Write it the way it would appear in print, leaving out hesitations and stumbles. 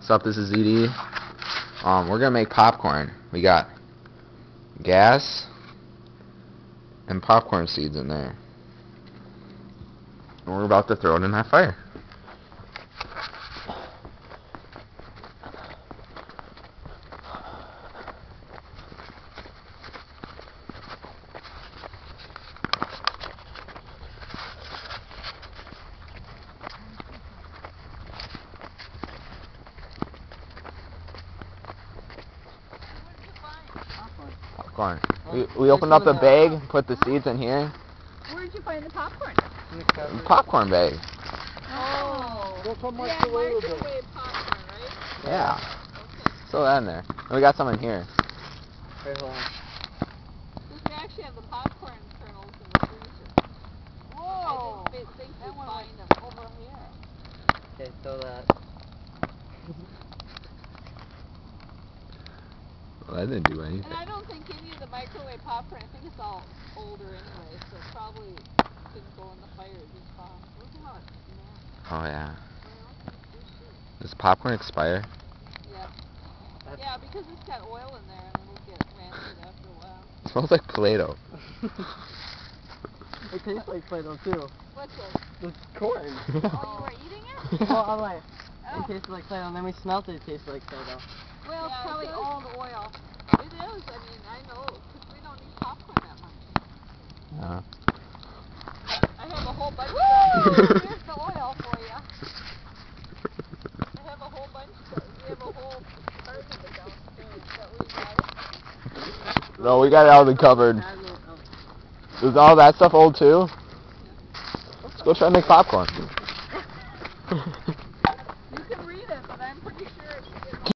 What's up? This is ZD. We're gonna make popcorn. We got gas and popcorn seeds in there, and we're about to throw it in that fire. Popcorn. We opened up the bag, put the seeds in here. Where'd you find the popcorn? Popcorn bag. Oh. Microwave popcorn, right? Yeah. Okay. Throw that in there. And we got some in here. Wait, hold on. We actually have the popcorn kernels in the freezer. Whoa! I didn't think we'd find them over here. Okay, throw that. Well, that didn't do anything. And I don't think any of the microwave popcorn, I think it's all older anyway, so it probably didn't go in the fire just fine. Look at how it's snapped. Oh yeah. Well, Does popcorn expire? yeah. That's Yeah, because it's got oil in there and it'll get rancid after a while. It smells like Play-Doh. It tastes like Play-Doh too. What's this? The corn. Oh, you were eating it? Well, I'm like, Oh. it tasted like Play-Doh, and then we smelt it, it tasted like Play-Doh. Well, it's Yeah, probably it old oil. It is. I mean, I know, because we don't eat popcorn that much. Yeah. I have a whole bunch of here's the oil for you. I have a whole bunch we have a whole carton of it downstairs. That we got. No, we got it out of the cupboard. Is all that stuff old too? Let's go try to make popcorn. You can read it, but I'm pretty sure